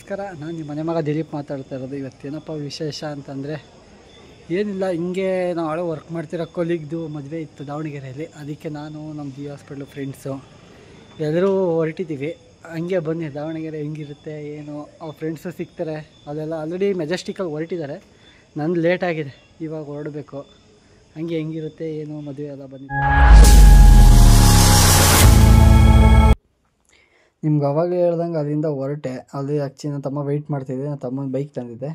ನಮಸ್ಕಾರ. ನಾನು ನಿಮ್ಮ ಮನೆ ಮಗ ದಿಲೀಪ್ ಮಾತಾಡ್ತಾ ಇರೋದು. ಇವತ್ತೇನಪ್ಪ ವಿಶೇಷ ಅಂತಂದರೆ ಏನಿಲ್ಲ, ಹಿಂಗೆ ನಾವು ಹಳೆ ವರ್ಕ್ ಮಾಡ್ತಿರೋ ಕೊಲೀಗ್ದು ಮದುವೆ ಇತ್ತು ದಾವಣಗೆರೆಯಲ್ಲಿ. ಅದಕ್ಕೆ ನಾನು ನಮ್ಮ ಜಿ ಹಾಸ್ಪಿಟ್ಲು ಫ್ರೆಂಡ್ಸು ಎಲ್ಲರೂ ಹೊರಟಿದ್ದೀವಿ. ಹಂಗೆ ಬನ್ನಿ, ದಾವಣಗೆರೆ ಹೆಂಗಿರುತ್ತೆ ಏನು, ಅವ್ರ ಫ್ರೆಂಡ್ಸು ಸಿಗ್ತಾರೆ. ಅದೆಲ್ಲ ಆಲ್ರೆಡಿ ಮೆಜೆಸ್ಟಿಕಲ್ಲಿ ಹೊರಟಿದ್ದಾರೆ. ನಂದು ಲೇಟ್ ಆಗಿದೆ, ಇವಾಗ ಹೊರಡಬೇಕು. ಹಂಗೆ ಹೆಂಗಿರುತ್ತೆ ಏನು ಮದುವೆ ಎಲ್ಲ ಬನ್ನಿ. ನಿಮ್ಗೆ ಅವಾಗಲೇ ಹೇಳ್ದಂಗೆ ಅಲ್ಲಿಂದ ಹೊರಟೆ. ಅಲ್ಲಿ ಆ್ಯಕ್ಚುಲಿ ನನ್ನ ತಮ್ಮ ವೆಯ್ಟ್ ಮಾಡ್ತಿದ್ದೆ. ನನ್ನ ತಮ್ಮನ ಬೈಕ್ ತಂದಿದ್ದೆ.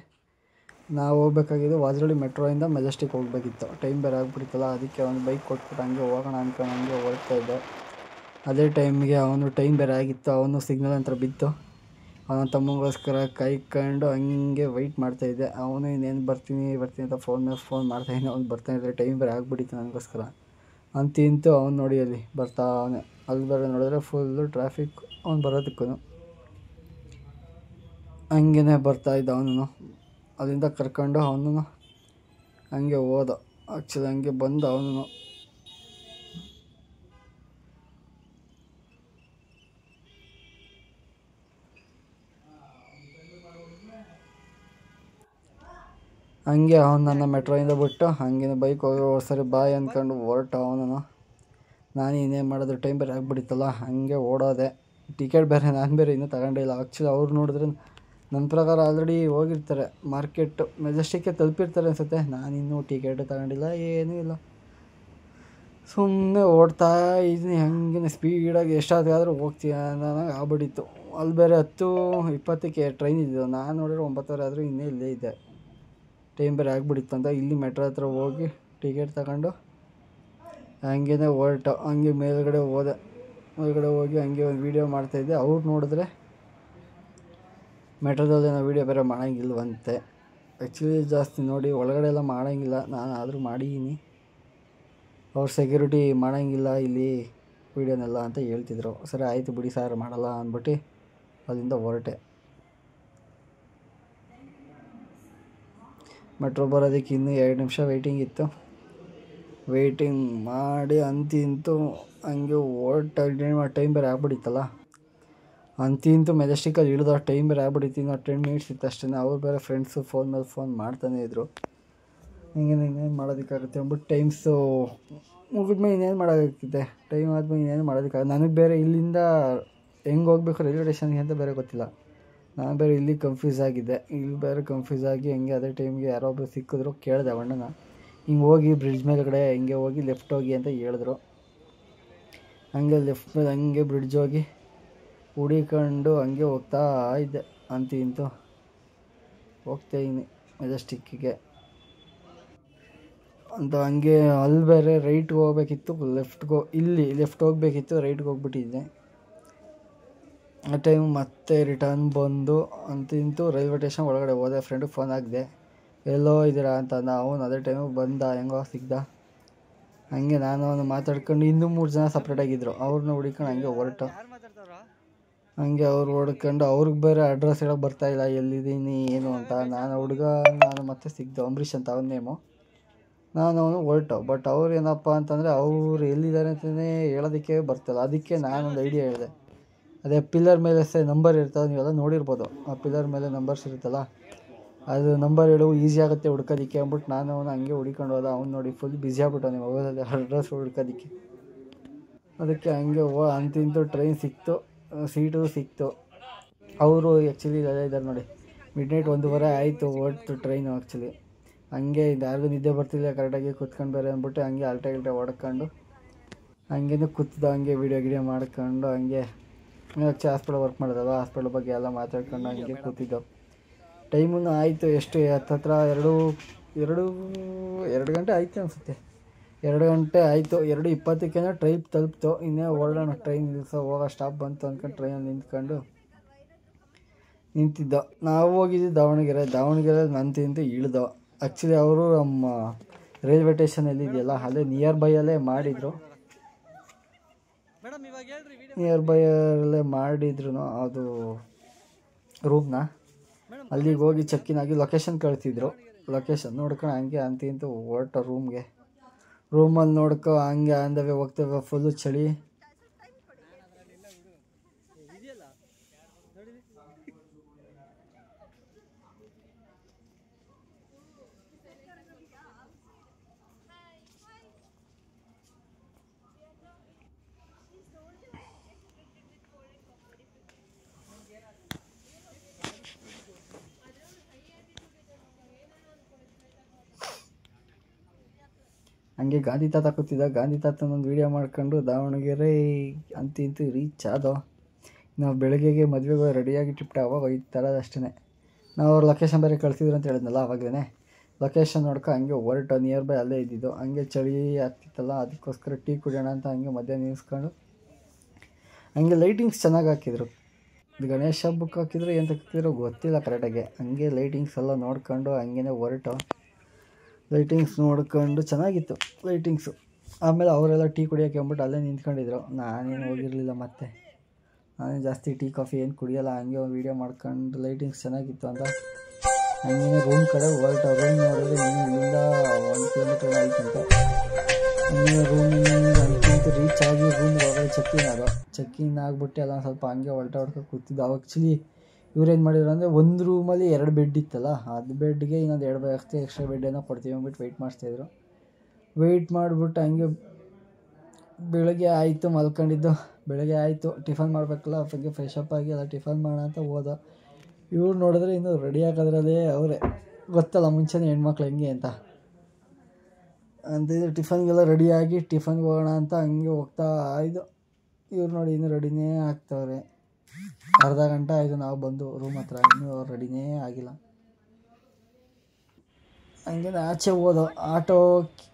ನಾವು ಹೋಗ್ಬೇಕಾಗಿದ್ದು ವಾಜರಳ್ಳಿ ಮೆಟ್ರೋಯಿಂದ ಮೆಜೆಸ್ಟಿಕ್ ಹೋಗಬೇಕಿತ್ತು. ಟೈಮ್ ಬೇರೆ ಆಗಿಬಿಡ್ತಲ್ಲ, ಅದಕ್ಕೆ ಒಂದು ಬೈಕ್ ಕೊಟ್ಬಿಟ್ಟು ಹಂಗೆ ಹೋಗೋಣ ಅಂದ್ಕೊಂಡು ಹಂಗೆ ಹೊರಡ್ತಾಯಿದ್ದೆ. ಅದೇ ಟೈಮಿಗೆ ಅವನು ಟೈಮ್ ಬೇರೆ ಆಗಿತ್ತು. ಅವನು ಸಿಗ್ನಲ್ ಅಂತ ಬಿತ್ತು. ಅವನ ತಮ್ಮಗೋಸ್ಕರ ಕಾಯ್ಕೊಂಡು ಹಂಗೆ ವೆಯ್ಟ್ ಮಾಡ್ತಾಯಿದ್ದೆ. ಅವನು ಇನ್ನೇನು ಬರ್ತೀನಿ ಅಂತ ಫೋನ್ ಮಾಡ್ತಾಯಿದ್ದೆ. ಅವ್ನು ಬರ್ತಾಯಿದ್ದರೆ ಟೈಮ್ ಬೇರೆ ಆಗಿಬಿಟ್ಟಿತ್ತು ನನಗೋಸ್ಕರ. ಅಂತಿಂತೂ ಅವ್ನು ನೋಡಿ ಅಲ್ಲಿ ಬರ್ತಾ ಅವನೇ. ಅಲ್ಲಿ ಬೇರೆ ನೋಡಿದ್ರೆ ಫುಲ್ಲು ಟ್ರಾಫಿಕ್ ಅವ್ನು ಬರೋದಕ್ಕೂ. ಹಂಗೇ ಬರ್ತಾಯಿದ್ದ ಅವನು. ಅಲ್ಲಿಂದ ಕರ್ಕೊಂಡು ಅವನು ಹಂಗೆ ಹೋದ. ಆ್ಯಕ್ಚುಲಿ ಹಂಗೆ ಬಂದು ಅವನು ಹಂಗೆ ನನ್ನ ಮೆಟ್ರೋಯಿಂದ ಬಿಟ್ಟು ಹಂಗೆ ಬೈಕ್ ಹೋಗಿ ಸರಿ ಬಾಯ್ ಅಂದ್ಕೊಂಡು ಹೊರಟ ಅವನು. ನಾನು ಇನ್ನೇನು ಮಾಡೋದು, ಟೈಮ್ ಬೇರೆ ಆಗಿಬಿಟ್ಟಿತ್ತಲ್ಲ, ಹಾಗೆ ಓಡೋದೆ. ಟಿಕೆಟ್ ಬೇರೆ ನಾನು ಬೇರೆ ಇನ್ನೂ ತಗೊಂಡಿಲ್ಲ. ಆ್ಯಕ್ಚುಲಿ ಅವ್ರು ನೋಡಿದ್ರೆ ನನ್ನ ಪ್ರಕಾರ ಆಲ್ರೆಡಿ ಹೋಗಿರ್ತಾರೆ ಮಾರ್ಕೆಟು, ಮೆಜೆಸ್ಟಿಕ್ಕೆ ತಲುಪಿರ್ತಾರೆ ಅನಿಸುತ್ತೆ. ನಾನಿನ್ನೂ ಟಿಕೆಟು ತಗೊಂಡಿಲ್ಲ, ಏನೂ ಇಲ್ಲ. ಸುಮ್ಮನೆ ಓಡ್ತಾ ಇದ್ದೀನಿ ಹಂಗೆ ಸ್ಪೀಡಾಗಿ. ಎಷ್ಟಾದರೂ ಹೋಗ್ತೀಯ ನನಗೆ ಆಗ್ಬಿಟ್ಟಿತ್ತು. ಅಲ್ಲಿ ಬೇರೆ 10:20ಕ್ಕೆ ಟ್ರೈನ್ ಇದ್ದಿದ್ದು. ನಾನು ನೋಡಿದ್ರೆ 9:00 ಆದರೂ ಇನ್ನೇ ಇಲ್ಲೇ ಇದ್ದೆ. ಟೈಮ್ ಬೇರೆ ಆಗಿಬಿಟ್ಟಿತ್ತು ಅಂತ ಇಲ್ಲಿ ಮೆಟ್ರೋ ಹತ್ರ ಹೋಗಿ ಟಿಕೆಟ್ ತಗೊಂಡು ಹಂಗೇ ಹೊರಟ. ಹಂಗೆ ಮೇಲ್ಗಡೆ ಹೋದೆ. ಮೇಲ್ಗಡೆ ಹೋಗಿ ಹಂಗೆ ಒಂದು ವೀಡಿಯೋ ಮಾಡ್ತಾಯಿದ್ದೆ. ಅವ್ರು ನೋಡಿದ್ರೆ ಮೆಟ್ರೋದಲ್ಲಿ ನಾವು ವೀಡಿಯೋ ಬೇರೆ ಮಾಡೋಂಗಿಲ್ವಂತೆ. ಆ್ಯಕ್ಚುಲಿ ಜಾಸ್ತಿ ನೋಡಿ ಒಳಗಡೆ ಎಲ್ಲ ಮಾಡೋಂಗಿಲ್ಲ, ನಾನು ಆದರೂ ಮಾಡಿದ್ದೀನಿ. ಅವ್ರು ಸೆಕ್ಯೂರಿಟಿ ಮಾಡೋಂಗಿಲ್ಲ ಇಲ್ಲಿ ವೀಡಿಯೋನೆಲ್ಲ ಅಂತ ಹೇಳ್ತಿದ್ರು. ಸರಿ ಆಯಿತು ಬಿಡಿ ಸಾರ್, ಮಾಡಲ್ಲ ಅಂದ್ಬಿಟ್ಟು ಅಲ್ಲಿಂದ ಹೊರಟೆ. ಮೆಟ್ರೋ ಬರೋದಕ್ಕೆ ಇನ್ನೂ 2 ನಿಮಿಷ ವೆಯ್ಟಿಂಗ್ ಇತ್ತು. ವೆಯ್ಟಿಂಗ್ ಮಾಡಿ ಅಂತಿಂತೂ ಹಂಗೆ ಹೊರಟ. ಟೈಮ್ ಬೇರೆ ಆಗ್ಬಿಟ್ಟಿತ್ತಲ್ಲ, ಅಂತಿಂತೂ ಮೆಜೆಸ್ಟಿಕಲ್ಲಿ ಇಳಿದ. ಟೈಮ್ ಬೇರೆ ಆಗ್ಬಿಟ್ಟಿತ್ತು. ಇನ್ನೂ 10 ಮಿನಿಟ್ಸ್ ಇತ್ತು ಅಷ್ಟೇ. ಅವ್ರು ಬೇರೆ ಫ್ರೆಂಡ್ಸು ಫೋನ್ ಮೇಲೆ ಫೋನ್ ಮಾಡ್ತಾನೇ ಇದ್ದರು. ಇನ್ನೇನು ಮಾಡೋದಕ್ಕಾಗುತ್ತೆ ಅಂದ್ಬಿಟ್ಟು ಟೈಮ್ಸು ಮುಗಿದ್ಮೇಲೆ ಇನ್ನೇನು ಮಾಡೋದಕ್ಕಿದೆ. ಟೈಮ್ ಆದಮೇಲೆ ಇನ್ನೇನು ಮಾಡೋದಕ್ಕಾಗುತ್ತೆ. ನನಗೆ ಬೇರೆ ಇಲ್ಲಿಂದ ಹೆಂಗೆ ಹೋಗ್ಬೇಕು ರೈಲ್ವೆ ಸ್ಟೇಷನ್ಗೆ ಅಂತ ಬೇರೆ ಗೊತ್ತಿಲ್ಲ. ನಾನು ಬೇರೆ ಇಲ್ಲಿ ಕನ್ಫ್ಯೂಸ್ ಆಗಿದ್ದೆ. ಇಲ್ಲಿ ಬೇರೆ ಕನ್ಫ್ಯೂಸ್ ಆಗಿ ಹಂಗೆ ಅದೇ ಟೈಮ್ಗೆ ಯಾರೋ ಒಬ್ಬರು ಸಿಕ್ಕಿದ್ರು. ಕೇಳಿದೆ ಅಣ್ಣನ, ಹಿಂಗೆ ಹೋಗಿ ಬ್ರಿಡ್ಜ್ ಮೇಲ್ಗಡೆ ಹಿಂಗೆ ಹೋಗಿ ಲೆಫ್ಟ್ ಹೋಗಿ ಅಂತ ಹೇಳಿದ್ರು. ಹಂಗೆ ಲೆಫ್ಟ್ ಮೇಲೆ ಹಂಗೆ ಬ್ರಿಡ್ಜ್ ಹೋಗಿ ಹುಡಿಕೊಂಡು ಹಂಗೆ ಹೋಗ್ತಾ ಇದ್ದೆ. ಅಂತಿಂತೂ ಹೋಗ್ತಾಯಿದ್ದೀನಿ ಮೆಜೆಸ್ಟಿಕ್ಕಿಗೆ ಅಂತ. ಹಂಗೆ ಅಲ್ಲಿ ಬೇರೆ ರೈಟ್ಗೆ ಹೋಗ್ಬೇಕಿತ್ತು, ಇಲ್ಲಿ ಲೆಫ್ಟ್ ಹೋಗಬೇಕಿತ್ತು, ರೈಟ್ಗೆ ಹೋಗ್ಬಿಟ್ಟಿದ್ದೆ. ಆ ಟೈಮ್ ಮತ್ತೆ ರಿಟರ್ನ್ ಬಂದು ಅಂತಿಂತೂ ರೈಲ್ವೆ ಸ್ಟೇಷನ್ ಒಳಗಡೆ ಹೋದೆ. ಫ್ರೆಂಡಿಗೆ ಫೋನ್ ಹಾಕಿದೆ, ಎಲ್ಲೋ ಇದ್ದೀರಾ ಅಂತ. ಅವನು ಅದೇ ಟೈಮಿಗೆ ಬಂದ, ಹೆಂಗೋ ಸಿಗ್ದ. ಹಂಗೆ ನಾನು ಅವನು ಮಾತಾಡ್ಕೊಂಡು ಇನ್ನೂ 3 ಜನ ಸಪ್ರೇಟಾಗಿದ್ದರು. ಅವ್ರನ್ನ ಹುಡ್ಕೊಂಡು ಹಂಗೆ ಹೊರಟ. ಹಂಗೆ ಅವ್ರು ಹೊಡ್ಕೊಂಡು ಅವ್ರಿಗೆ ಬೇರೆ ಅಡ್ರೆಸ್ ಹೇಳೋಕೆ ಬರ್ತಾಯಿಲ್ಲ, ಎಲ್ಲಿದ್ದೀನಿ ಏನು ಅಂತ. ನಾನು ಮತ್ತೆ ಸಿಗ್ದೆ, ಅಂಬರೀಷ್ ಅಂತ ಅವನ ನೇಮು. ಅವನು ಹೊರಟು. ಬಟ್ ಅವ್ರು ಏನಪ್ಪ ಅಂತಂದರೆ ಅವ್ರು ಎಲ್ಲಿದ್ದಾರೆ ಅಂತಲೇ ಹೇಳೋದಕ್ಕೆ ಬರ್ತಾಯಿಲ್ಲ. ಅದಕ್ಕೆ ನಾನೊಂದು ಐಡಿಯಾ ಹೇಳಿದೆ. ಅದೇ ಪಿಲ್ಲರ್ ಮೇಲೆ ನಂಬರ್ ಇರ್ತದೆ, ನೀವೆಲ್ಲ ನೋಡಿರ್ಬೋದು. ಆ ಪಿಲ್ಲರ್ ಮೇಲೆ ನಂಬರ್ಸ್ ಇರುತ್ತಲ್ಲ, ಅದು ನಂಬರ್ ಹೇಳು, ಈಸಿ ಆಗುತ್ತೆ ಹುಡ್ಕೋದಕ್ಕೆ ಅಂದ್ಬಿಟ್ಟು ನಾನು ಅವನು ಹಂಗೆ ಹುಡ್ಕೊಂಡು ಹೋದ. ಅವ್ನು ನೋಡಿ ಫುಲ್ ಬ್ಯುಸಿ ಆಗ್ಬಿಟ್ಟು ಮೊಬೈಲಲ್ಲಿ ಅಡ್ರೆಸ್ ಹುಡ್ಕೋದಕ್ಕೆ. ಅದಕ್ಕೆ ಹಂಗೆ ಅಂತಿಂತೂ ಟ್ರೈನ್ ಸಿಕ್ತು, ಸೀಟು ಸಿಕ್ತು. ಅವರು ಆ್ಯಕ್ಚುಲಿ ಎಲ್ಲ ಇದ್ದಾರೆ ನೋಡಿ. ಮಿಡ್ನೈಟ್ 1:15 ಆಯಿತು ಹೊರಟು ಟ್ರೈನು. ಆ್ಯಕ್ಚುಲಿ ಹಂಗೆ ಯಾರಿಗೂ ನಿದ್ದೆ ಬರ್ತಿಲ್ಲ, ಕರೆಕ್ಟಾಗಿ ಕೂತ್ಕೊಂಡು ಬೇರೆ ಅಂದ್ಬಿಟ್ಟು ಹಂಗೆ ಅಲ್ಟೆ ಹೊಡ್ಕೊಂಡು ಹಂಗೇನು ಕೂತ್ದ. ಹಂಗೆ ವೀಡಿಯೋ ಮಾಡ್ಕೊಂಡು ಹಂಗೆ ಹಾಸ್ಪಿಟಲ್ ವರ್ಕ್ ಮಾಡೋದಲ್ಲ, ಹಾಸ್ಪಿಟಲ್ ಬಗ್ಗೆ ಎಲ್ಲ ಮಾತಾಡ್ಕೊಂಡು ಹಂಗೆ ಕೂತಿದ್ದೆವು. ಟೈಮೂ ಆಯಿತು. ಎಷ್ಟು ಹತ್ತತ್ರ 2 ಗಂಟೆ ಆಯಿತು ಅನಿಸುತ್ತೆ. 2 ಗಂಟೆ ಆಯಿತು. 2:20ಕ್ಕೆ ಟ್ರೈನ್ ತಲುಪ್ತು. ಇನ್ನೇ ಹೊರಡೋಣ, ಟ್ರೈನ್ ಹೋಗೋ ಸ್ಟಾಪ್ ಬಂತು ಅಂದ್ಕೊಂಡು ಟ್ರೈನಲ್ಲಿ ನಿಂತಿದ್ದೋ. ನಾವು ಹೋಗಿದ್ದು ದಾವಣಗೆರೆ ನಂತಿಂತ ಇಳಿದೋ. ಆ್ಯಕ್ಚುಲಿ ಅವರು ನಮ್ಮ ರೈಲ್ವೆ ಸ್ಟೇಷನಲ್ಲಿ ಇದೆಯಲ್ಲ, ಅಲ್ಲೇ ನಿಯರ್ ಬೈಯಲ್ಲೇ ಮಾಡಿದರು. ನಿಯರ್ ಬೈಯಲ್ಲೇ ಮಾಡಿದ್ರು ಅದು ರೂಮ್ನ. ಅಲ್ಲಿಗೆ ಹೋಗಿ ಚೆಕ್ಕಿನ್ ಆಗಿ ಲೊಕೇಶನ್ ಕಳಿಸಿದ್ರು. ಲೊಕೇಶನ್ ನೋಡ್ಕೊಂಡು ಹಂಗೆ ಅಂತಿಂತೂ ಹೊರಟ ರೂಮಲ್ಲಿ ನೋಡ್ಕೊ ಹಂಗೆ ಅಂದವೇ ಹೋಗ್ತೇವೆ. ಫುಲ್ಲು ಚಳಿ. ಹಂಗೆ ಗಾಂಧಿ ತಾತ ಕೂತಿದ್ದ, ಗಾಂಧಿ ತಾತನೊಂದು ವೀಡಿಯೋ ಮಾಡ್ಕೊಂಡು ದಾವಣಗೆರೆ ಅಂತೂ ಇಂತೂ ರೀಚ್ ಆದೋ. ನಾವು ಬೆಳಗ್ಗೆಗೆ ಮದುವೆಗೆ ರೆಡಿಯಾಗಿ ಟಿಪ್ಟ ಅವಾಗ ಈ ಥರದ ಅಷ್ಟೇ. ನಾವು ಅವ್ರು ಲೊಕೇಶನ್ ಬೇರೆ ಕಳಿಸಿದ್ರು ಅಂತ ಹೇಳಿದ್ನಲ್ಲ ಆವಾಗಲೇ. ಲೊಕೇಶನ್ ನೋಡ್ಕೊ ಹಂಗೆ ಹೊರಟು ನಿಯರ್ ಬೈ ಅಲ್ಲೇ ಇದ್ದಿದ್ದು. ಹಂಗೆ ಚಳಿ ಆಗ್ತಿತ್ತಲ್ಲ, ಅದಕ್ಕೋಸ್ಕರ ಟೀ ಕುಡಿಯೋಣ ಅಂತ ಹಂಗೆ ಮಧ್ಯ ನಿಲ್ಲಿಸ್ಕೊಂಡು ಹಂಗೆ ಲೈಟಿಂಗ್ಸ್ ಚೆನ್ನಾಗಿ ಹಾಕಿದ್ರು. ಇದು ಗಣೇಶ ಹಬ್ಬಕ್ಕೆ ಹಾಕಿದ್ರು ಎಂತ ಹಾಕಿದ್ರು ಗೊತ್ತಿಲ್ಲ ಕರೆಕ್ಟಾಗಿ. ಹಂಗೆ ಲೈಟಿಂಗ್ಸ್ ಎಲ್ಲ ನೋಡ್ಕೊಂಡು ಹಂಗೇ ಹೊರಟು ಲೈಟಿಂಗ್ಸ್ ನೋಡ್ಕೊಂಡು ಚೆನ್ನಾಗಿತ್ತು ಲೈಟಿಂಗ್ಸು. ಆಮೇಲೆ ಅವರೆಲ್ಲ ಟೀ ಕುಡಿಯೋಕೆ ಅಂದ್ಬಿಟ್ಟು ಅಲ್ಲೇ ನಿಂತ್ಕೊಂಡಿದ್ರು. ನಾನೇನು ಹೋಗಿರಲಿಲ್ಲ, ಮತ್ತೆ ನಾನೇನು ಜಾಸ್ತಿ ಟೀ ಕಾಫಿ ಏನು ಕುಡಿಯೋಲ್ಲ. ಹಂಗೆ ಒಂದು ವೀಡಿಯೋ ಮಾಡ್ಕೊಂಡು ಲೈಟಿಂಗ್ಸ್ ಚೆನ್ನಾಗಿತ್ತು ಅಂತ ಹಂಗೆ ರೂಮ್ ಕಡೆ ಹೊರಟು. ರೂಮ್ ನೋಡಿದ್ರೆ ಇನ್ನೂ ಇಲ್ಲಿಂದ 1 ಕಿಲೋಮೀಟರ್ ಆಯ್ತಂತೆ. ಹಂಗೆ ರೂಮಿಂದ ರೀಚ್ ಆಗಿ ರೂಮ್ ಒಳಗಡೆ ಚೆಕ್ಕಿನ್ ಆಗಿಬಿಟ್ಟು ಎಲ್ಲ ಸ್ವಲ್ಪ ಹಂಗೆ ಹೊರಟು ಕೂತಿದ್ದು. ಅವಾಗ ಆ್ಯಕ್ಚುಲಿ ಇವ್ರೇನು ಮಾಡಿದ್ರು ಅಂದರೆ, ಒಂದು ರೂಮಲ್ಲಿ 2 ಬೆಡ್ ಇತ್ತಲ್ಲ, ಅದು ಬೆಡ್ಗೆ ಇನ್ನೊಂದು 2 ಎಕ್ಸ್ಟ್ರಾ ಬೆಡ್ ಏನೋ ಕೊಡ್ತೀವಿ ಅಂದ್ಬಿಟ್ಟು ವೆಯ್ಟ್ ಮಾಡಿಸ್ತಾಯಿದ್ರು. ವೆಯ್ಟ್ ಮಾಡಿಬಿಟ್ಟು ಹಂಗೆ ಬೆಳಗ್ಗೆ ಆಯಿತು, ಮಲ್ಕೊಂಡಿದ್ದು. ಬೆಳಗ್ಗೆ ಆಯಿತು, ಟಿಫನ್ ಮಾಡಬೇಕಲ್ಲ, ಹಂಗೆ ಫ್ರೆಶ್ ಅಪ್ ಆಗಿ ಎಲ್ಲ ಟಿಫನ್ ಮಾಡೋಣ ಅಂತ ಹೋದ. ಇವ್ರು ನೋಡಿದ್ರೆ ಇನ್ನೂ ರೆಡಿ ಆಗೋದ್ರಲ್ಲೇ ಅವರೇ. ಗೊತ್ತಲ್ಲ ಮುಂಚೆನೇ ಹೆಣ್ಮಕ್ಳು ಹೆಂಗೆ ಅಂತ. ಅಂತಿದ್ರೆ ಟಿಫನ್ಗೆಲ್ಲ ರೆಡಿಯಾಗಿ ಟಿಫನ್ಗೆ ಹೋಗೋಣ ಅಂತ ಹಂಗೆ ಹೋಗ್ತಾ ಇದ್ದು. ಇವ್ರು ನೋಡಿ ಇನ್ನೂ ರೆಡಿನೇ ಆಗ್ತವ್ರೆ. ಅರ್ಧ ಗಂಟೆ ಆಯಿತು ನಾವು ಬಂದು ರೂಮ್ ಹತ್ರ, ಇನ್ನೂ ಅವ್ರು ರೆಡಿನೇ ಆಗಿಲ್ಲ. ಹಂಗೆ ಆಚೆ ಹೋದೋ, ಆಟೋ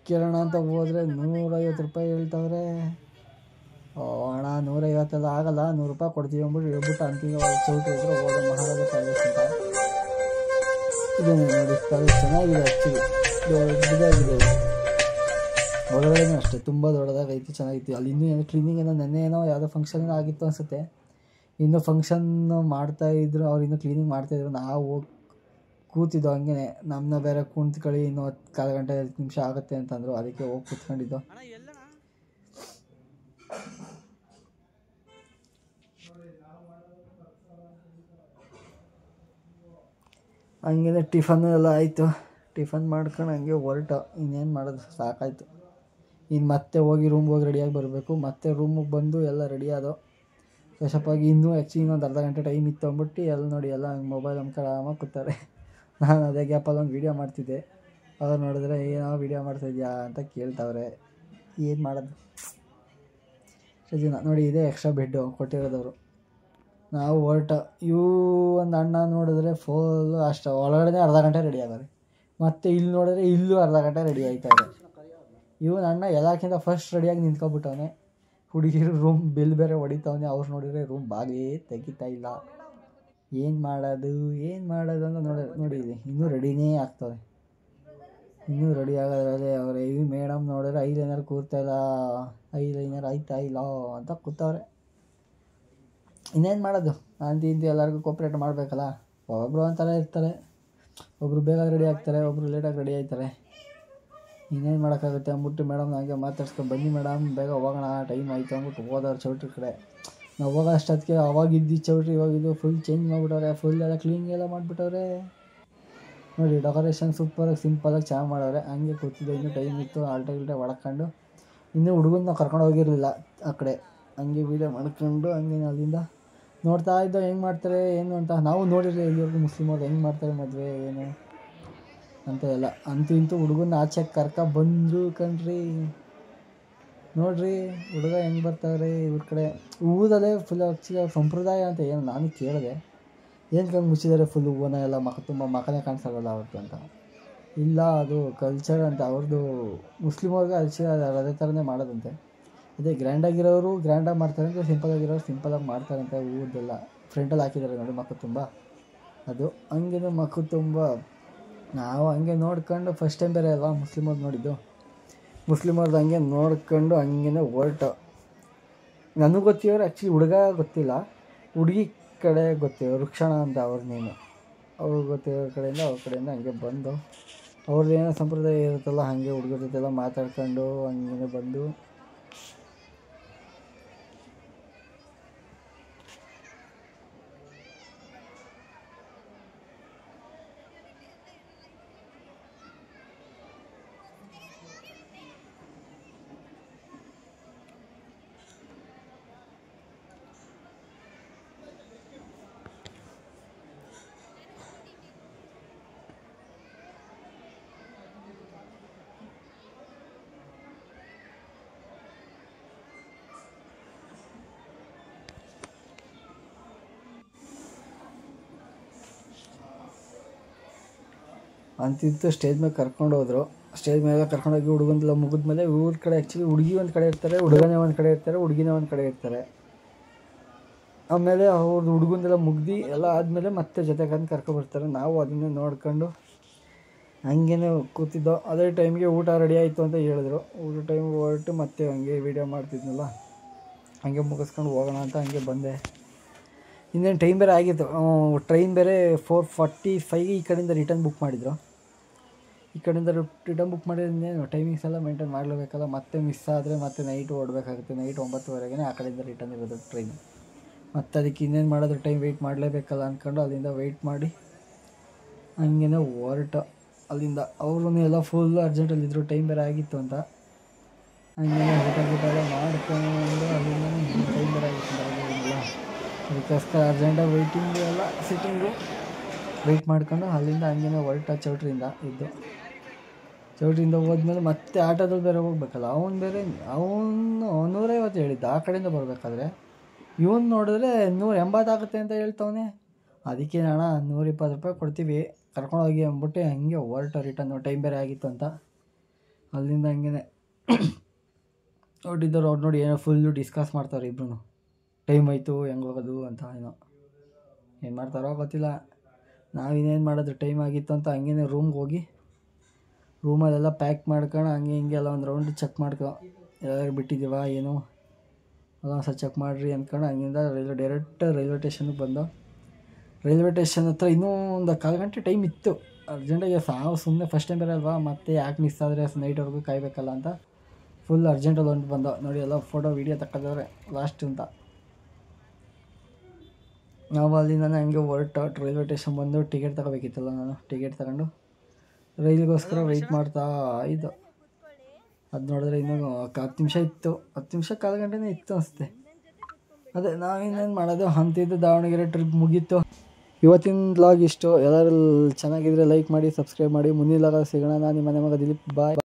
ಕೇಳೋಣ ಅಂತ ಹೋದರೆ 150 ರೂಪಾಯಿ ಹೇಳ್ತವ್ರೆ. ಅಣ್ಣ 150 ಆಗಲ್ಲ, 100 ರೂಪಾಯಿ ಕೊಡ್ತೀವಿ ಅಂದ್ಬಿಟ್ಟು ಹೇಳ್ಬಿಟ್ಟು ಅಂತಿಂಗ ಚೌಟ್ರಿ ಹತ್ರ ಹೋದ. ಮಹಾರಾಜ ಪ್ಯಾಲೇಸ್ ಅಂತ ಇದೆ ನೋಡಿ. ಪ್ಯಾಲೇಸ್ ಚೆನ್ನಾಗಿದೆ, ಆ್ಯಕ್ಚುಲಿ ದೊಡ್ಡದಾಗಿದೆ. ಒಳಗಡೆನೂ ಅಷ್ಟೇ ತುಂಬ ದೊಡ್ಡದಾಗೈತಿ, ಚೆನ್ನಾಗಿತ್ತು. ಅಲ್ಲಿ ಇನ್ನೂ ಏನೋ ಕ್ಲೀನಿಂಗ್ ನೆನ್ನೆ ಯಾವುದೋ ಫಂಕ್ಷನ್ ಆಗಿತ್ತು ಅನಿಸುತ್ತೆ. ಇನ್ನೂ ಫಂಕ್ಷನ್ ಮಾಡ್ತಾಯಿದ್ರು, ಅವ್ರು ಇನ್ನೂ ಕ್ಲೀನಿಂಗ್ ಮಾಡ್ತಾಯಿದ್ರು. ನಾವು ಹೋಗಿ ಕೂತಿದ್ದೋ ಹಂಗೆ. ನಮ್ಮನ್ನ ಬೇರೆ ಕುಂತ್ಕೊಳ್ಳಿ, ಇನ್ನೂ 1/4 ಗಂಟೆ 10 ನಿಮಿಷ ಆಗುತ್ತೆ ಅಂತಂದರು. ಅದಕ್ಕೆ ಹೋಗಿ ಕೂತ್ಕೊಂಡಿದ್ದು. ಹಂಗೆ ಟಿಫನ್ನು ಎಲ್ಲ ಆಯಿತು. ಟಿಫನ್ ಮಾಡ್ಕೊಂಡು ಹಂಗೆ ಹೊರಟು. ಇನ್ನೇನು ಮಾಡೋದು, ಸಾಕಾಯಿತು. ಇನ್ನು ಮತ್ತೆ ಹೋಗಿ ರೂಮ್ಗೆ ಹೋಗಿ ರೆಡಿಯಾಗಿ ಬರಬೇಕು. ಮತ್ತೆ ರೂಮಿಗೆ ಬಂದು ಎಲ್ಲ ರೆಡಿ ಆದೋ, ಫ್ರೆಶಪ್ ಆಗಿ. ಇನ್ನೂ ಆ್ಯಕ್ಚುಲಿ ಇನ್ನೊಂದು ಅರ್ಧ ಗಂಟೆ ಟೈಮ್ ಇತ್ತು ಅಂದ್ಬಿಟ್ಟು ಎಲ್ಲ ನೋಡಿ ಎಲ್ಲ ಮೊಬೈಲ್ ಅಂದ್ಕೊಂಡು ಆರಾಮಾಗಿ ಕೂತಾರೆ. ನಾನು ಅದೇ ಗ್ಯಾಪಲ್ಲಿ ಒಂದು ವೀಡಿಯೋ ಮಾಡ್ತಿದ್ದೆ. ಅವ್ರು ನೋಡಿದ್ರೆ ಏನೋ ವೀಡಿಯೋ ಮಾಡ್ತಾಯಿದ್ಯಾ ಅಂತ ಕೇಳ್ತವ್ರೆ. ಏನು ಮಾಡೋದು ಸಜಿನ ನೋಡಿ, ಇದೇ ಎಕ್ಸ್ಟ್ರಾ ಬೆಡ್ಡು ಕೊಟ್ಟಿರೋದವರು. ನಾವು ಹೊರಟು. ಒಂದು ಅಣ್ಣ ನೋಡಿದ್ರೆ ಫುಲ್ಲು ಅಷ್ಟು ಒಳಗಡೆ ಅರ್ಧ ಗಂಟೆ ರೆಡಿ ಆಗೋರೆ. ಮತ್ತು ಇಲ್ಲಿ ನೋಡಿದ್ರೆ ಇಲ್ಲೂ ಅರ್ಧ ಗಂಟೆ ರೆಡಿ ಆಯ್ತಾಯಿದೆ. ಅಣ್ಣ ಎಲ್ಲಕ್ಕಿಂತ ಫಸ್ಟ್ ರೆಡಿಯಾಗಿ ನಿಂತ್ಕೊಬಿಟ್ಟವನೆ. ಹುಡುಗಿರು ರೂಮ್ ಬಿಲ್ ಬೇರೆ ಹೊಡಿತವನೆ. ಅವ್ರು ನೋಡಿದರೆ ರೂಮ್ ಬಾಗಿಲೇ ತೆಗಿತಾ ಇಲ್ಲ. ಏನು ಮಾಡೋದು ಅಂತ ನೋಡಿದ್ವಿ. ಇನ್ನೂ ರೆಡಿನೇ ಆಗ್ತವೆ. ಇನ್ನೂ ರೆಡಿ ಆಗೋದ್ರಲ್ಲಿ ಅವರೇ. ಈ ಮೇಡಮ್ ನೋಡಿದ್ರೆ ಐಲೈನರ್ ಕೂರ್ತಾಯಿಲ್ಲ, ಐಲೈನರ್ ಆಯ್ತಾ ಇಲ್ಲ ಅಂತ ಕೂತವ್ರೆ. ಇನ್ನೇನು ಮಾಡೋದು, ಅಂತಿ ಎಲ್ಲರಿಗೂ ಕೋಪ್ರೇಟ್ ಮಾಡಬೇಕಲ್ಲ. ಒಬ್ಬೊಬ್ರು ಒಂಥರ ಇರ್ತಾರೆ, ಒಬ್ಬರು ಬೇಗ ರೆಡಿ ಆಗ್ತಾರೆ, ಒಬ್ಬರು ಲೇಟಾಗಿ ರೆಡಿ ಆಯ್ತಾರೆ. ಇನ್ನೇನು ಮಾಡೋಕ್ಕಾಗುತ್ತೆ ಅಂದ್ಬಿಟ್ಟು ಮೇಡಮ್ ಹಾಗೆ ಮಾತಾಡ್ಸ್ಕೊಂಡು, ಬನ್ನಿ ಮೇಡಮ್ ಬೇಗ ಹೋಗೋಣ, ಟೈಮ್ ಆಯಿತು ಅಂದ್ಬಿಟ್ಟು ಹೋದವ್ರು ಚೌಟ್ರಿ ಕಡೆ. ನಾವು ಹೋಗೋ ಅಷ್ಟೊತ್ತಿಗೆ ಅವಾಗಿದ್ದು ಚೌಟ್ರಿ ಇವಾಗಿದ್ದು ಫುಲ್ ಚೇಂಜ್ ಮಾಡಿಬಿಟ್ಟವ್ರೆ. ಫುಲ್ ಎಲ್ಲ ಕ್ಲೀನ್ ಎಲ್ಲ ಮಾಡಿಬಿಟ್ಟವ್ರೆ ನೋಡಿ. ಡೆಕೋರೇಷನ್ ಸೂಪರಾಗಿ ಸಿಂಪಲಾಗಿ ಚೆನ್ನಾಗಿ ಮಾಡವ್ರೆ. ಹಂಗೆ ಕೂತಿದ್ದೆ, ಇನ್ನೂ ಟೈಮ್ ಇತ್ತು. ಆಲ್ಟೆ ಹೊಡ್ಕೊಂಡು ಇನ್ನೂ ಹುಡುಗನ್ನ ಕರ್ಕೊಂಡು ಹೋಗಿರಲಿಲ್ಲ ಆ ಕಡೆ. ಹಂಗೆ ವೀಡಿಯೋ ಮಾಡ್ಕೊಂಡು ಹಂಗೆ ಅಲ್ಲಿಂದ ನೋಡ್ತಾ ಇದ್ದೋ ಹೆಂಗೆ ಮಾಡ್ತಾರೆ ಏನು ಅಂತ. ನಾವು ನೋಡಿರಲಿಲ್ಲ ಇಲ್ಲಿವರೆಗೂ ಮುಸ್ಲಿಮವ್ರು ಹೆಂಗೆ ಮಾಡ್ತಾರೆ ಮದುವೆ ಏನು ಅಂತ ಎಲ್ಲ. ಅಂತೂ ಇಂತೂ ಹುಡುಗನ್ನ ಆಚೆ ಬಂದರು ಕಣ್ರಿ. ನೋಡ್ರಿ ಹುಡುಗ ಹೆಂಗೆ ಬರ್ತಾವ್ರೆ ಇವ್ರ ಕಡೆ. ಊರಲ್ಲೇ ಫುಲ್ ಆ್ಯಕ್ಚುಲಿ ಸಂಪ್ರದಾಯ ಅಂತ ಏನು ನಾನು ಕೇಳಿದೆ. ಏನು ಕಂಡು ಮುಚ್ಚಿದ್ದಾರೆ ಫುಲ್ ಹೂವನ ಎಲ್ಲ, ತುಂಬ ಮಖನೇ ಕಾಣಿಸೋಲ್ಲ ಅವ್ರದ್ದು ಅಂತ. ಇಲ್ಲ, ಅದು ಕಲ್ಚರ್ ಅಂತ ಅವ್ರದ್ದು. ಮುಸ್ಲಿಮವ್ರಿಗೆ ಅದೇ ಥರನೇ ಮಾಡೋದಂತೆ. ಅದೇ ಗ್ರ್ಯಾಂಡಾಗಿರೋರು ಗ್ರ್ಯಾಂಡಾಗಿ ಮಾಡ್ತಾರಂತೆ, ಸಿಂಪಲಾಗಿರೋರು ಸಿಂಪಲಾಗಿ ಮಾಡ್ತಾರಂತೆ. ಊರದೆಲ್ಲ ಫ್ರಂಟಲ್ಲಿ ಹಾಕಿದ್ದಾರೆ ನೋಡಿ ಮಖ ತುಂಬ, ಅದು ಹಂಗೆ ಮಖ ತುಂಬ. ನಾವು ಹಂಗೆ ನೋಡ್ಕೊಂಡು ಫಸ್ಟ್ ಟೈಮ್ ಬೇರೆ ಅಲ್ವಾ ಮುಸ್ಲಿಮವ್ರು ನೋಡಿದ್ದು. ಮುಸ್ಲಿಮವ್ರದ್ದು ಹಂಗೆ ನೋಡ್ಕೊಂಡು ಹಂಗೆ ಹೊರಟು. ನನಗೆ ಗೊತ್ತಿರೋರು ಆ್ಯಕ್ಚುಲಿ ಹುಡುಗ ಗೊತ್ತಿಲ್ಲ, ಹುಡುಗಿ ಕಡೆ ಗೊತ್ತಿರೋ ರುಕ್ಷಣ ಅಂತ ಅವ್ರ ನೇಮು. ಅವ್ರು ಗೊತ್ತಿರೋ ಅವ್ರ ಕಡೆಯಿಂದ ಹಂಗೆ ಬಂದು ಅವ್ರದ್ದು ಏನೋ ಸಂಪ್ರದಾಯ ಇರುತ್ತಲ್ಲ, ಹಾಗೆ ಹುಡುಗರ ಜೊತೆ ಎಲ್ಲ ಮಾತಾಡ್ಕೊಂಡು ಹಂಗೆ ಬಂದು ಅಂತಿತ್ತು ಸ್ಟೇಜ್ ಮೇಲೆ ಕರ್ಕೊಂಡು ಹೋದರು. ಸ್ಟೇಜ್ ಮೇಲೆ ಕರ್ಕೊಂಡೋಗಿ ಹುಡುಗಂದೆಲ್ಲ ಮುಗಿದ್ಮೇಲೆ ಊರ ಕಡೆ ಆ್ಯಕ್ಚುಲಿ ಹುಡುಗಿ ಒಂದು ಕಡೆ ಇರ್ತಾರೆ, ಹುಡುಗನೇ ಒಂದು ಕಡೆ ಇರ್ತಾರೆ, ಹುಡುಗಿನೇ ಒಂದು ಕಡೆ ಇರ್ತಾರೆ. ಆಮೇಲೆ ಅವ್ರದ್ದು ಹುಡುಗಂದೆಲ್ಲ ಮುಗ್ದು ಎಲ್ಲ ಆದಮೇಲೆ ಮತ್ತೆ ಜೊತೆಗಂದು ಕರ್ಕೊಬರ್ತಾರೆ. ನಾವು ಅದನ್ನೇ ನೋಡ್ಕೊಂಡು ಹಂಗೇ ಕೂತಿದ್ದೋ. ಅದೇ ಟೈಮ್ಗೆ ಊಟ ರೆಡಿ ಆಯಿತು ಅಂತ ಹೇಳಿದ್ರು. ಊಟ ಟೈಮ್ ಹೊರಟು ಮತ್ತೆ ಹಂಗೆ ವೀಡಿಯೋ ಮಾಡ್ತಿದ್ನಲ್ಲ, ಹಂಗೆ ಮುಗಿಸ್ಕೊಂಡು ಹೋಗೋಣ ಅಂತ ಹಂಗೆ ಬಂದೆ. ಇನ್ನೇನು ಟೈಮ್ ಬೇರೆ ಆಗಿತ್ತು. ಟ್ರೈನ್ ಬೇರೆ 4:45 ಈ ಕಡೆಯಿಂದ ರಿಟರ್ನ್ ಬುಕ್ ಮಾಡಿದ್ರು. ಈ ಕಡೆಯಿಂದ ರಿಟರ್ನ್ ಬುಕ್ ಮಾಡಿದ್ರೆ ಇನ್ನೇನು ಟೈಮಿಂಗ್ಸ್ ಎಲ್ಲ ಮೇಂಟೈನ್ ಮಾಡಲೇಬೇಕಲ್ಲ. ಮತ್ತೆ ಮಿಸ್ ಆದರೆ ಮತ್ತೆ ನೈಟ್ ಓಡಬೇಕಾಗುತ್ತೆ. ನೈಟ್ 9:30ಗೆ ಆ ಕಡೆಯಿಂದ ರಿಟರ್ನ್ ಇರೋದು ಟ್ರೈನ್. ಮತ್ತು ಅದಕ್ಕೆ ಇನ್ನೇನು ಮಾಡೋದು, ಟೈಮ್ ವೆಯ್ಟ್ ಮಾಡಲೇಬೇಕಲ್ಲ ಅಂದ್ಕೊಂಡು ಅಲ್ಲಿಂದ ವೆಯ್ಟ್ ಮಾಡಿ ಹಂಗೇ ಹೊರಟ. ಅಲ್ಲಿಂದ ಅವ್ರೂ ಎಲ್ಲ ಫುಲ್ ಅರ್ಜೆಂಟಲ್ಲಿದ್ದರು, ಟೈಮ್ ಬೇರೆ ಆಗಿತ್ತು ಅಂತ. ಹಂಗೆ ಊಟ ಎಲ್ಲ ಮಾಡ್ಕೊಂಡು ಅಲ್ಲಿಂದ ಟೈಮ್ ಬೇರೆ ಆಗಿತ್ತು ಬರೋದಿಲ್ಲ. ಅದಕ್ಕೋಸ್ಕರ ಅರ್ಜೆಂಟಾಗಿ ವೆಯ್ಟಿಂಗು ಎಲ್ಲ ಸಿಟ್ಟಿಂಗು ವೆಯ್ಟ್ ಮಾಡ್ಕೊಂಡು ಅಲ್ಲಿಂದ ಹಂಗೇ ಹೊರಟ. ಚೌಟ್ರಿಯಿಂದ ಹೋದ್ಮೇಲೆ ಮತ್ತೆ ಆಟೋದಲ್ಲಿ ಬೇರೆ ಹೋಗ್ಬೇಕಲ್ಲ. ಅವನು ಬೇರೆ 150 ಹೇಳಿದ್ದ ಆ ಕಡೆಯಿಂದ ಬರಬೇಕಾದ್ರೆ. ಇವನು ನೋಡಿದ್ರೆ 180 ಆಗುತ್ತೆ ಅಂತ ಹೇಳ್ತವನೆ. ಅದಕ್ಕೆ ಅಣ್ಣ 120 ರೂಪಾಯಿ ಕೊಡ್ತೀವಿ ಕರ್ಕೊಂಡೋಗಿ ಅಂದ್ಬಿಟ್ಟು ಹಂಗೆ ಹೊರಟ ರಿಟರ್ನು. ಟೈಮ್ ಬೇರೆ ಆಗಿತ್ತು ಅಂತ ಅಲ್ಲಿಂದ ಹಂಗೆ ಹೊರಟಿದ್ದವ್ರು. ಅವ್ರು ನೋಡಿ ಏನೋ ಫುಲ್ಲು ಡಿಸ್ಕಸ್ ಮಾಡ್ತಾರೆ ಇಬ್ಬರು. ಟೈಮ್ ಆಯಿತು ಹೆಂಗೆ ಹೋಗೋದು ಅಂತ. ಏನು ಮಾಡ್ತಾರೋ ಗೊತ್ತಿಲ್ಲ. ನಾವಿನ್ನೇನು ಮಾಡೋದು, ಟೈಮ್ ಆಗಿತ್ತು ಅಂತ ಹಂಗೇ ರೂಮ್ಗೆ ಹೋಗಿ ರೂಮಲ್ಲೆಲ್ಲ ಪ್ಯಾಕ್ ಮಾಡ್ಕೊಂಡು ಹಂಗೆ ಹಿಂಗೆ ಎಲ್ಲ ಒಂದು ರೌಂಡ್ ಚೆಕ್ ಮಾಡ್ಕೊ ಎಲ್ಲರೂ ಬಿಟ್ಟಿದ್ದೀವ ಏನು ಎಲ್ಲ ಒಂದು ಸ್ವಲ್ಪ ಚೆಕ್ ಮಾಡಿರಿ ಅಂದ್ಕೊಂಡು ಹಂಗಿಂದ ಡೈರೆಕ್ಟ್ ರೈಲ್ವೆ ಸ್ಟೇಷನ್ಗೆ ಬಂದು ರೈಲ್ವೆ ಸ್ಟೇಷನ್ ಹತ್ರ ಇನ್ನೂ ಒಂದು 1/4 ಗಂಟೆ ಟೈಮ್ ಇತ್ತು. ಅರ್ಜೆಂಟಾಗಿ ಸುಮ್ಮನೆ ಫಸ್ಟ್ ಟೈಮ್ ಬೇರೆ ಅಲ್ವಾ, ಮತ್ತೆ ಯಾಕೆ ಮಿಸ್ ಆದರೆ ನೈಟ್ವರೆಗೂ ಕಾಯಬೇಕಲ್ಲ ಅಂತ ಫುಲ್ ಅರ್ಜೆಂಟಲ್ಲಿ ಹೊಂಟು ಬಂದೋ. ನೋಡಿ ಎಲ್ಲ ಫೋಟೋ ವೀಡಿಯೋ ತಕ್ಕಿದವ್ರೆ ಲಾಸ್ಟ್ ಅಂತ. ನಾವು ಅಲ್ಲಿಂದ ಹಂಗೆ ಹೊರಟ ರೈಲ್ವೆ ಸ್ಟೇಷನ್ ಬಂದು ಟಿಕೆಟ್ ತಗೋಬೇಕಿತ್ತಲ್ಲ. ನಾನು ಟಿಕೆಟ್ ತಗೊಂಡು ರೈಲಿಗೋಸ್ಕರ ವೆಯ್ಟ್ ಮಾಡ್ತಾ ಇದ್ದು. ಅದು ನೋಡಿದ್ರೆ ಇನ್ನೂ 10 ನಿಮಿಷ ಇತ್ತು. 10 ನಿಮಿಷ 1/4 ಗಂಟೆನೇ ಇತ್ತು ಅನಿಸುತ್ತೆ. ಅದೇ ನಾವಿನ್ನೇನು ಮಾಡೋದು ಅಂತಿದ್ದು ದಾವಣಗೆರೆ ಟ್ರಿಪ್ ಮುಗೀತು. ಇವತ್ತಿನ ಬ್ಲಾಗ್ ಇಷ್ಟು. ಎಲ್ಲರೂ ಚೆನ್ನಾಗಿದ್ರೆ ಲೈಕ್ ಮಾಡಿ, ಸಬ್ಸ್ಕ್ರೈಬ್ ಮಾಡಿ. ಮುಂದಿನ ಬ್ಲಾಗಲ್ಲಿ ಸಿಗೋಣ. ನಾನು ನಿಮ್ಮ ಮನೆ ಮಗ ದಿಲೀಪ್. ಬಾಯ್.